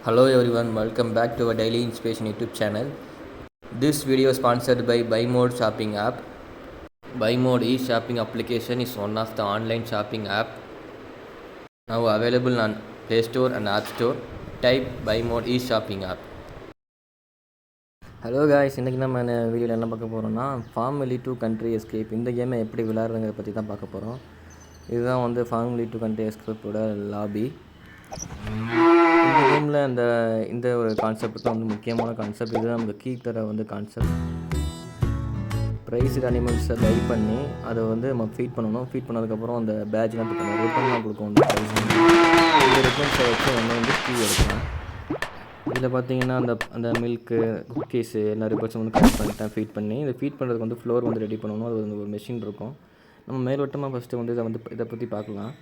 Hello everyone, welcome back to our daily inspiration YouTube channel. This video is sponsored by BuyMode shopping app. BuyMode e-shopping application is one of the online shopping app now available on Play Store and App Store. Type BuyMode e-shopping app. Hello guys, இன்றைக்கி நம்ம வீடியோவில் என்ன பார்க்க போகிறோம்னா formally to country escape இந்த கேமை எப்படி விளையாடுறதுங்கிறத பற்றி தான் பார்க்க போகிறோம். இதுதான் வந்து ஃபார்மலி டு கண்ட்ரி எஸ்கேப்போட லாபி. இந்த கேமில் இந்த ஒரு கான்செப்ட் தான் வந்து முக்கியமான கான்செப்ட். இதுதான் நமக்கு கீ தர வந்து கான்செப்ட். ப்ரைஸ்டு அனிமல்ஸை பை பண்ணி அதை வந்து நம்ம ஃபீட் பண்ணணும். ஃபீட் பண்ணதுக்கப்புறம் அந்த பேட்ச்லாம் கொடுக்கணும், ரிட்டர்ன்லாம் கொடுக்கும். அந்த ப்ரைஸ் இந்த ரிட்டர்ன்ஸை வச்சு நம்ம வந்து கீ எடுக்கலாம். இதில் பார்த்தீங்கன்னா அந்த மில்க்கு குக்கீஸு எல்லா ரிப்பர்ஸும் வந்து கலெக்ட் பண்ணிட்டேன். ஃபீட் பண்ணி இதை ஃபீட் பண்ணுறதுக்கு வந்து ஃப்ளோர் வந்து ரெடி பண்ணணும். அது வந்து ஒரு மெஷின் இருக்கும். நம்ம மேல்வட்டமாக ஃபஸ்ட்டு வந்து இதை பற்றி பார்க்கலாம்.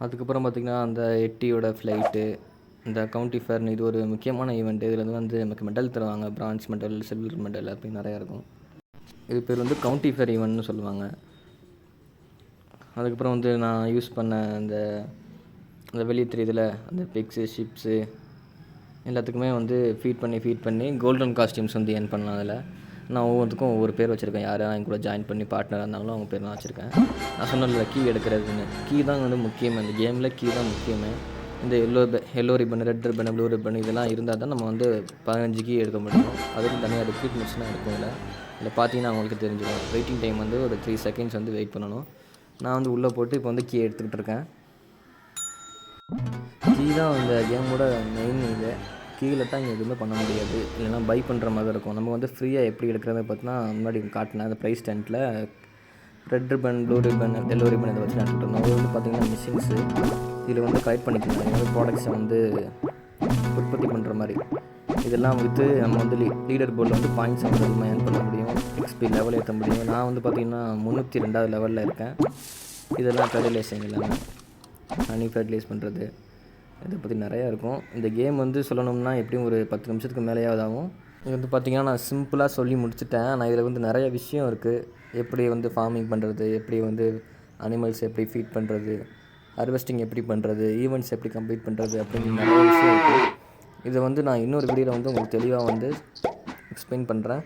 அதுக்கப்புறம் பார்த்திங்கன்னா அந்த எட்டியோட ஃப்ளைட்டு, இந்த கவுண்டி ஃபேர்னு இது ஒரு முக்கியமான ஈவெண்ட்டு. இதில் வந்து நமக்கு மெடல் தருவாங்க. பிரான்ஸ் மெடல், சில்வர் மெடல் அப்படி நிறையா இருக்கும். இது பேர் வந்து கவுண்டி ஃபேர் ஈவெண்ட்னு சொல்லுவாங்க. அதுக்கப்புறம் வந்து நான் யூஸ் பண்ண அந்த வெளியே தெரியுதில் அந்த பிக்ஸு ஷிப்ஸு எல்லாத்துக்குமே வந்து ஃபீட் பண்ணி கோல்டன் காஸ்டியூம்ஸ் வந்து ஏர்ன் பண்ணலாம். அதில் நான் ஒவ்வொருத்துக்கும் ஒவ்வொரு பேர் வச்சுருக்கேன். யாரும் என் கூட ஜாயின் பண்ணி பார்ட்னராக இருந்தாங்களோ அவங்க பேர் நான் வச்சுருக்கேன். நான் சொன்னதில்ல கீ எடுக்கிறதுன்னு. கீ தான் வந்து முக்கியமே, இந்த கேமில் கீ தான் முக்கியமே. இந்த yellow ribbon, red ribbon, blue ribbon இதெல்லாம் இருந்தால் தான் நம்ம வந்து 15 கீ எடுக்க முடியும். அதுக்கு தனியாக ரிப்பீட் மிஷினாக இருக்கும். இதில் பார்த்தீங்கன்னா அவங்களுக்கு தெரிஞ்சிடும். வெயிட்டிங் டைம் வந்து ஒரு 3 செகண்ட்ஸ் வந்து வெயிட் பண்ணணும். நான் வந்து உள்ளே போட்டு இப்போ வந்து கீ எடுத்துக்கிட்டு இருக்கேன். கீ தான் இந்த கேமோட மெயின். இது கீழே தான் இங்கே எதுவுமே பண்ண முடியாது, இல்லைனா பை பண்ணுற மாதிரி இருக்கும். நம்ம வந்து ஃப்ரீயாக எப்படி எடுக்கிறத பார்த்தினா முன்னாடி காட்டினேன். அந்த ப்ரைஸ் ஸ்டாண்டில் red ribbon, blue ribbon, yellow ribbon இதை வச்சு எடுத்துகிட்டு இருந்தோம். அது வந்து பார்த்திங்கன்னா மிஷின்ஸு இதில் வந்து கலெக்ட் பண்ணிக்கலாம். ஏதாவது ப்ராடக்ட்ஸை வந்து உற்பத்தி பண்ணுற மாதிரி இதெல்லாம் விற்று நம்ம வந்து லீடர் போர்டில் வந்து பாயிண்ட்ஸை வந்து அதிகமாக ஏர்ன் பண்ண முடியும். எக்ஸ்பி லெவல் ஏற்ற முடியும். நான் வந்து பார்த்திங்கன்னா 302வது லெவலில் இருக்கேன். இதெல்லாம் ஃபெர்டிலைசேஷன் எல்லாமே ஹனி ஃபெர்டிலைஸ் பண்ணுறது இதை பற்றி நிறையா இருக்கும். இந்த கேம் வந்து சொல்லணும்னா எப்படியும் ஒரு 10 நிமிஷத்துக்கு மேலேயாவது ஆகும். இது வந்து பார்த்திங்கன்னா நான் சிம்பிளாக சொல்லி முடிச்சுட்டேன். ஆனால் இதில் வந்து நிறைய விஷயம் இருக்குது. எப்படி வந்து ஃபார்மிங் பண்ணுறது, எப்படி வந்து அனிமல்ஸ் எப்படி ஃபீட் பண்ணுறது, ஹார்வெஸ்டிங் எப்படி பண்ணுறது, ஈவெண்ட்ஸ் எப்படி கம்ப்ளீட் பண்ணுறது அப்படின்னு நிறைய விஷயம் இருக்குது. இதை வந்து நான் இன்னொரு வீடியோவில் வந்து உங்களுக்கு தெளிவாக வந்து எக்ஸ்பிளைன் பண்ணுறேன்.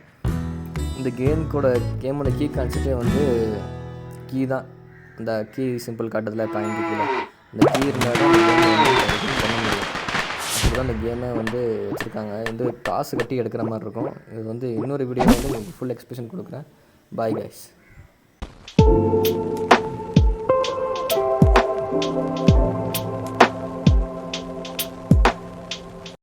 இந்த கேமோட கீ கான்செப்டே வந்து கீ தான். இந்த கீ சிம்பிள் காட்டுறதுல பாயிண்ட் கீழே இந்த கீ இருந்தால் தான் இந்த கேமை வந்து பண்ண முடியும். அப்படி தான் இந்த கேமை வந்து வச்சுருக்காங்க. வந்து காசு கட்டி எடுக்கிற மாதிரி இருக்கும். இது வந்து இன்னொரு வீடியோவில் வந்து உங்களுக்கு ஃபுல் எக்ஸ்பிரஷன் கொடுக்குறேன். Bye guys.